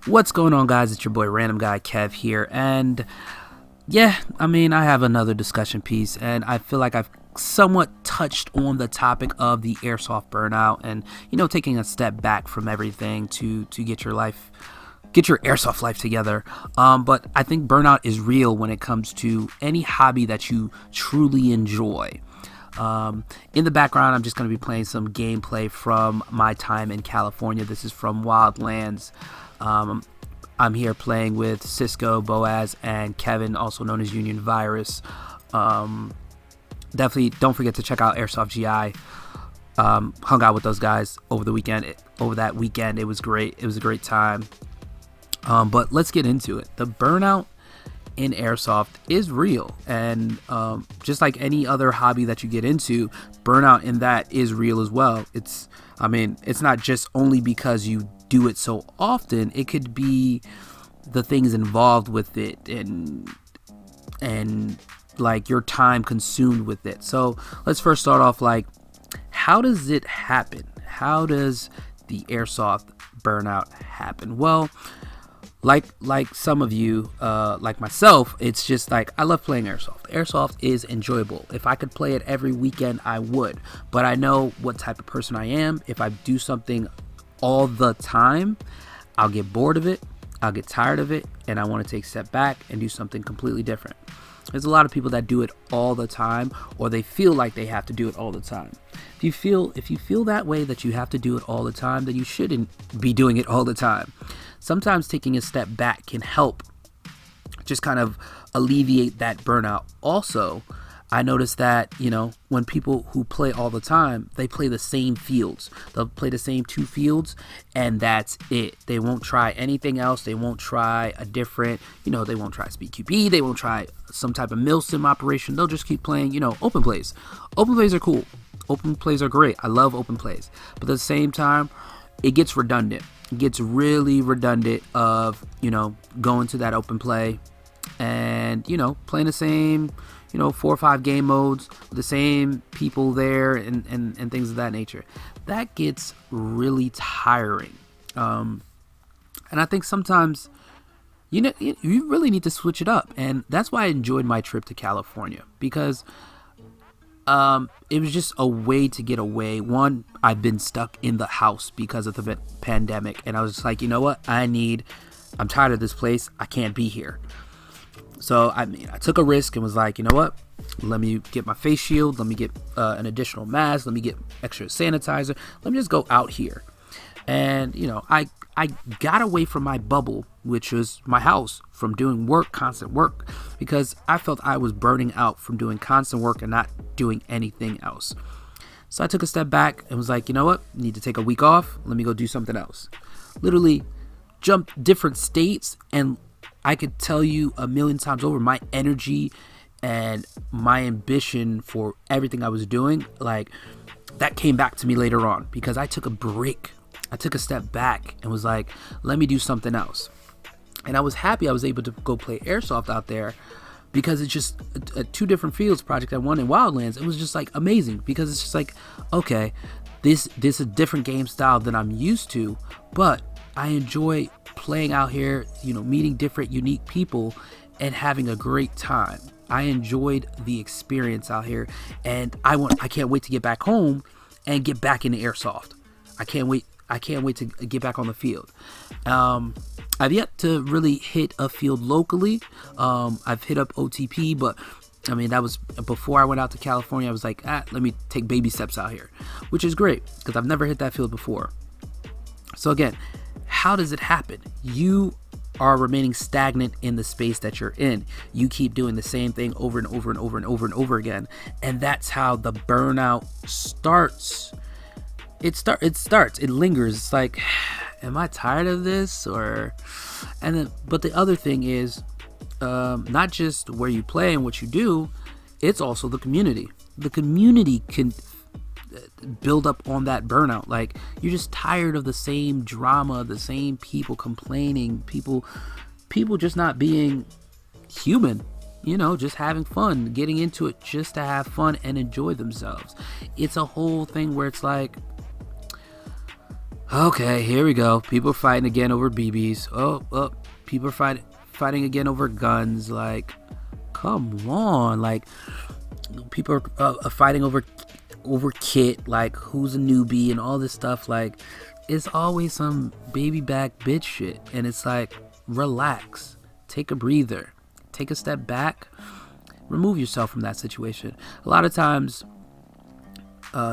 What's going on, guys? It's your boy RandomGuyKev here, and yeah, I have another discussion piece, and I feel like I've somewhat touched on the topic of the Airsoft Burnout, and taking a step back from everything to get your Airsoft life together. But I think burnout is real when it comes to any hobby that you truly enjoy. In the background, I'm just going to be playing some gameplay from my time in California. This is from Wildlands. I'm here playing with Cisco, Boaz, and Kevin, also known as Union Virus. Definitely don't forget to check out Airsoft GI. Hung out with those guys over the weekend. Over that weekend, it was great. It was a great time. But let's get into it. The burnout in Airsoft is real, and just like any other hobby that you get into, burnout in that is real as well. It's not just only because you do it so often. It could be the things involved with it and like your time consumed with it. So let's first start off, like, how does it happen? How does the Airsoft burnout happen? Well, like some of you, like myself, it's just like, I love playing Airsoft. Airsoft is enjoyable. If I could play it every weekend, I would. But I know what type of person I am. If I do something all the time, I'll get bored of it, I'll get tired of it, and I want to take a step back and do something completely different. There's a lot of people that do it all the time, or they feel like they have to do it all the time. If you feel that way, that you have to do it all the time, then you shouldn't be doing it all the time. Sometimes taking a step back can help just kind of alleviate that burnout. Also, I noticed that, when people who play all the time, they play the same fields. They'll play the same 2 fields, and that's it. They won't try anything else. They won't try a different, they won't try speed QB. They won't try some type of milsim operation. They'll just keep playing, open plays. Open plays are cool. Open plays are great. I love open plays. But at the same time, it gets redundant. It gets really redundant of, going to that open play and, playing the same 4 or 5 game modes with the same people there and things of that nature. That gets really tiring. And I think sometimes, you really need to switch it up. And that's why I enjoyed my trip to California, because it was just a way to get away. One, I've been stuck in the house because of the pandemic, and I was just like, you know what? I'm tired of this place. I can't be here. So I took a risk and was like, you know what? Let me get my face shield. Let me get an additional mask. Let me get extra sanitizer. Let me just go out here. And I got away from my bubble, which was my house, from doing constant work, because I felt I was burning out from doing constant work and not doing anything else. So I took a step back and was like, you know what? I need to take a week off. Let me go do something else. Literally jumped different states, and I could tell you a million times over, my energy and my ambition for everything I was doing, like, that came back to me later on, because I took a break. I took a step back and was like, let me do something else. And I was happy I was able to go play Airsoft out there, because it's just 2 different fields, Project I won in Wildlands. It was just like amazing, because it's just like, okay, this is a different game style than I'm used to, but I enjoy playing out here, meeting different unique people and having a great time. I enjoyed the experience out here, and I can't wait to get back home and get back into Airsoft. I can't wait to get back on the field. I've yet to really hit a field locally. I've hit up OTP, but that was before I went out to California. I was like, let me take baby steps out here, which is great, because I've never hit that field before. So again, how does it happen? You are remaining stagnant in the space that you're in. You keep doing the same thing over and over and over and over and over again, and that's how the burnout starts. It lingers. It's like, am I tired of this? But the other thing is, not just where you play and what you do, it's also the community. The community can build up on that burnout. Like, you're just tired of the same drama, the same people complaining, people just not being human, just having fun, getting into it just to have fun and enjoy themselves. It's a whole thing where it's like, Okay, here we go. People are fighting again over BBs. People are fighting again over guns. Like, come on. Like, people are fighting over kit. Like, who's a newbie and all this stuff. Like, it's always some baby back bitch shit. And it's like, relax. Take a breather. Take a step back. Remove yourself from that situation. A lot of times,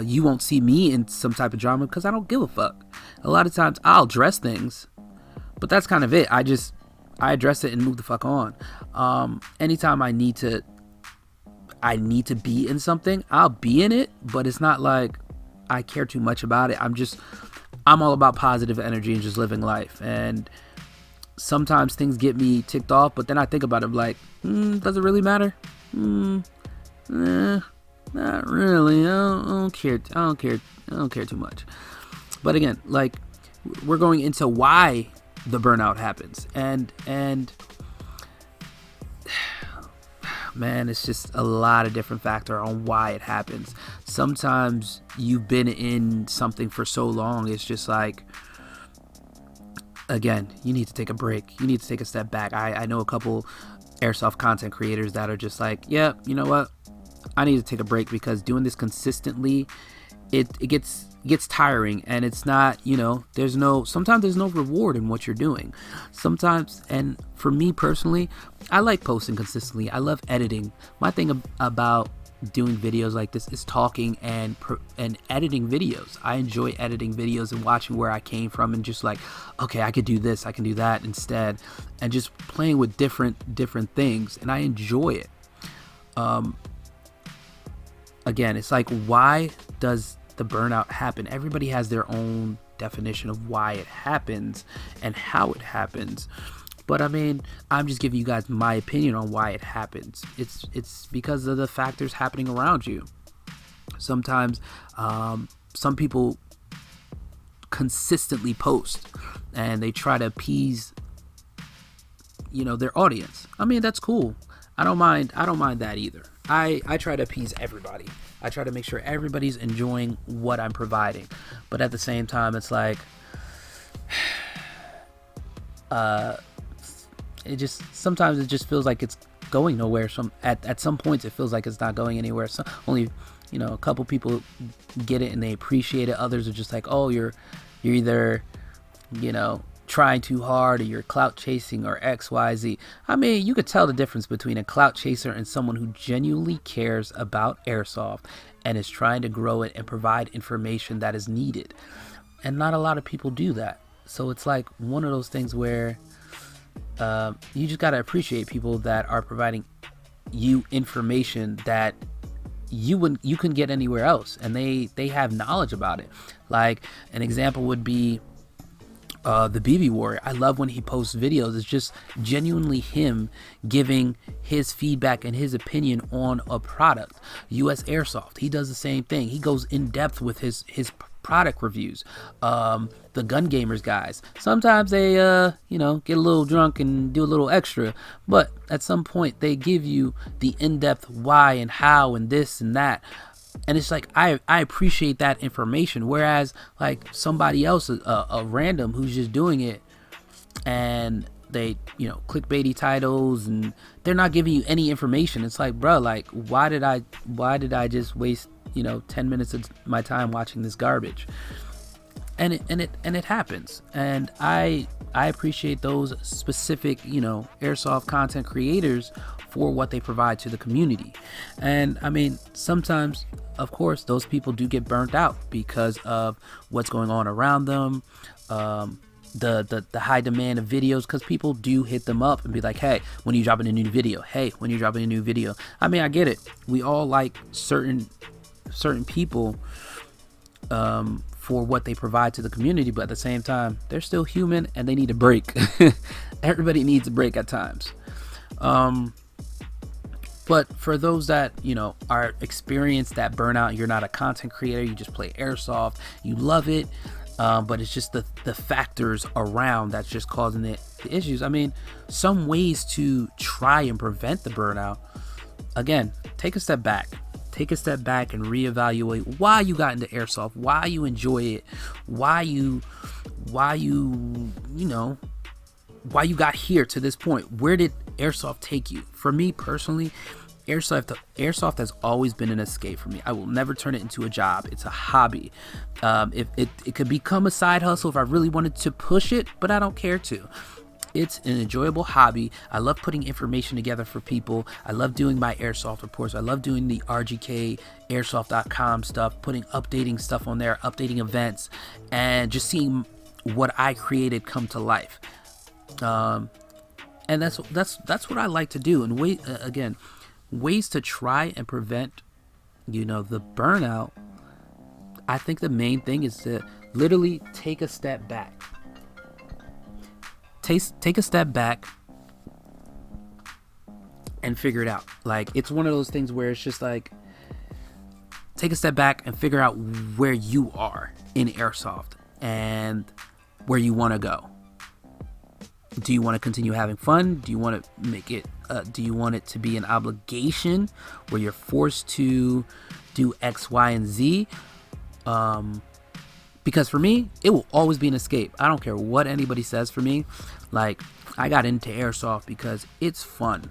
you won't see me in some type of drama because I don't give a fuck. A lot of times I'll address things, but that's kind of it. I address it and move the fuck on. Anytime I need to be in something, I'll be in it, but it's not like I care too much about it. I'm all about positive energy and just living life. And sometimes things get me ticked off, but then I think about it like, does it really matter? Not really. I don't care. I don't care too much. But again, like, we're going into why the burnout happens, and man, it's just a lot of different factors on why it happens. Sometimes you've been in something for so long, it's just like, again, you need to take a break. You need to take a step back. I know a couple airsoft content creators that are just like, yeah, you know what? I need to take a break because doing this consistently, it gets tiring, and it's not, sometimes there's no reward in what you're doing. Sometimes, and for me personally, I like posting consistently. I love editing. My thing about doing videos like this is talking and editing videos. I enjoy editing videos and watching where I came from and just like, okay, I could do this, I can do that instead, and just playing with different things, and I enjoy it. Again, it's like, why does the burnout happen? Everybody has their own definition of why it happens and how it happens. But I mean, I'm just giving you guys my opinion on why it happens. It's because of the factors happening around you. Sometimes some people consistently post and they try to appease their audience. I mean, that's cool. I don't mind that either. I try to appease everybody. I try to make sure everybody's enjoying what I'm providing. But at the same time, it's like, sometimes it just feels like it's going nowhere. At some points, it feels like it's not going anywhere. So only, a couple people get it and they appreciate it. Others are just like, oh, you're either, trying too hard, or you're clout chasing, or XYZ. I mean, you could tell the difference between a clout chaser and someone who genuinely cares about airsoft and is trying to grow it and provide information that is needed. And not a lot of people do that. So it's like one of those things where you just got to appreciate people that are providing you information that you couldn't get anywhere else, and they have knowledge about it. Like an example would be the BB Warrior. I love when he posts videos. It's just genuinely him giving his feedback and his opinion on a product. US Airsoft, he does the same thing. He goes in depth with his product reviews. The Gun Gamers guys, sometimes they get a little drunk and do a little extra, but at some point they give you the in-depth why and how and this and that. And it's like, I appreciate that information. Whereas like somebody else, a random who's just doing it, and they, clickbaity titles, and they're not giving you any information. It's like, bro, like, why did I just waste 10 minutes of my time watching this garbage? And it happens. And I appreciate those specific, airsoft content creators for what they provide to the community. And I mean, sometimes, of course, those people do get burnt out because of what's going on around them, the high demand of videos, because people do hit them up and be like, hey, when are you dropping a new video? Hey, when are you dropping a new video? I mean, I get it. We all like certain people for what they provide to the community, but at the same time, they're still human and they need a break. Everybody needs a break at times. But for those that, are experienced that burnout, you're not a content creator, you just play airsoft, you love it, but it's just the factors around that's just causing the issues. I mean, some ways to try and prevent the burnout. Again, take a step back. take a step back and reevaluate why you got into airsoft, why you enjoy it, why you got here to this point. Where did airsoft take you? For me personally, airsoft has always been an escape for me. I will never turn it into a job. It's a hobby. It could become a side hustle if I really wanted to push it, but I don't care to. It's an enjoyable hobby. I love putting information together for people. I love doing my airsoft reports. I love doing the RGK airsoft.com stuff, updating stuff on there, updating events, and just seeing what I created come to life. And that's what I like to do. And ways to try and prevent, the burnout. I think the main thing is to literally take a step back. Take a step back and figure it out. Like, it's one of those things where it's just like, take a step back and figure out where you are in airsoft and where you want to go. Do you want to continue having fun? Do you want to make it do you want it to be an obligation where you're forced to do X, Y, and Z? Because for me, it will always be an escape. I don't care what anybody says. For me, like, I got into airsoft because it's fun.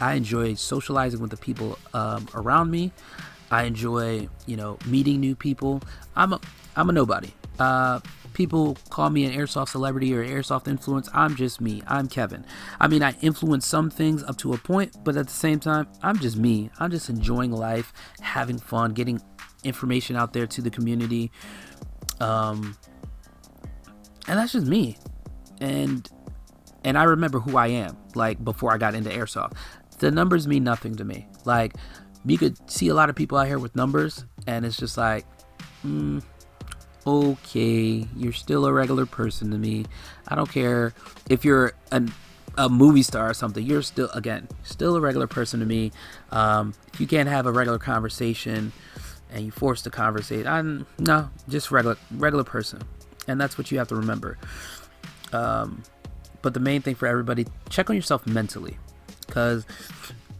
I enjoy socializing with the people around me. I enjoy, meeting new people. I'm a nobody. People call me an airsoft celebrity or airsoft influence. I'm just me. I'm Kevin. I mean, I influence some things up to a point, but at the same time, I'm just me. I'm just enjoying life, having fun, getting information out there to the community. And that's just me. And I remember who I am, like, before I got into airsoft. The numbers mean nothing to me. Like, you could see a lot of people out here with numbers, and it's just like, okay, you're still a regular person to me. I don't care if you're a movie star or something. You're still a regular person to me. If you can't have a regular conversation and you forced to conversate, no, just regular person. And that's what you have to remember. But the main thing for everybody, check on yourself mentally, because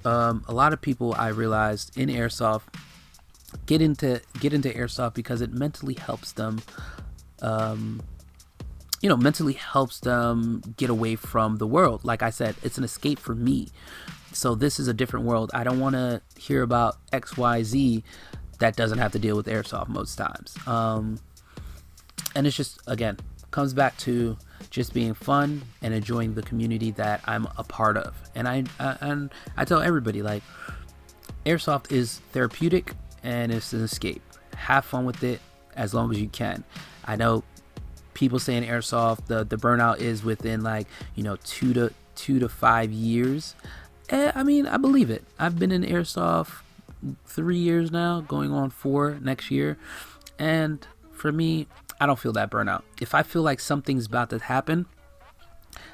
a lot of people, I realized, in airsoft get into airsoft because it mentally helps them get away from the world. Like I said, it's an escape for me. So this is a different world. I don't want to hear about XYZ that doesn't have to deal with airsoft most times. And it's just, again, comes back to just being fun and enjoying the community that I'm a part of. And I tell everybody, like, airsoft is therapeutic and it's an escape. Have fun with it as long as you can. I know people say in airsoft the burnout is within, like, 2 to 5 years. I mean, I believe it. I've been in airsoft 3 years now, going on 4 next year, and for me, I don't feel that burnout. If I feel like something's about to happen,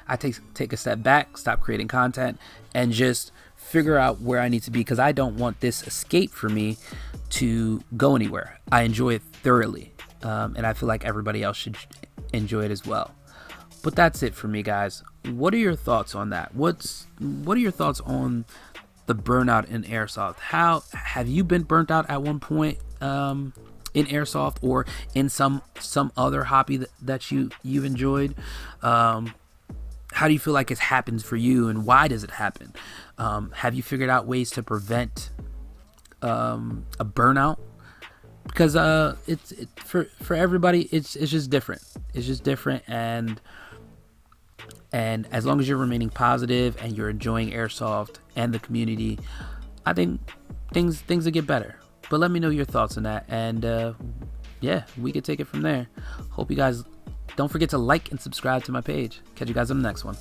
I take a step back, stop creating content, and just figure out where I need to be, because I don't want this escape for me to go anywhere. I enjoy it thoroughly, and I feel like everybody else should enjoy it as well. But that's it for me, guys. What are your thoughts on that? What are your thoughts on the burnout in airsoft? How have you been burnt out at one point in airsoft or in some other hobby that you've enjoyed? How do you feel like it happens for you, and why does it happen? Have you figured out ways to prevent a burnout? Because it's for everybody, it's just different. It's just different, and as long as you're remaining positive and you're enjoying airsoft and the community, I think things will get better. But let me know your thoughts on that, and yeah, we could take it from there. Hope you guys don't forget to like and subscribe to my page. Catch you guys on the next one.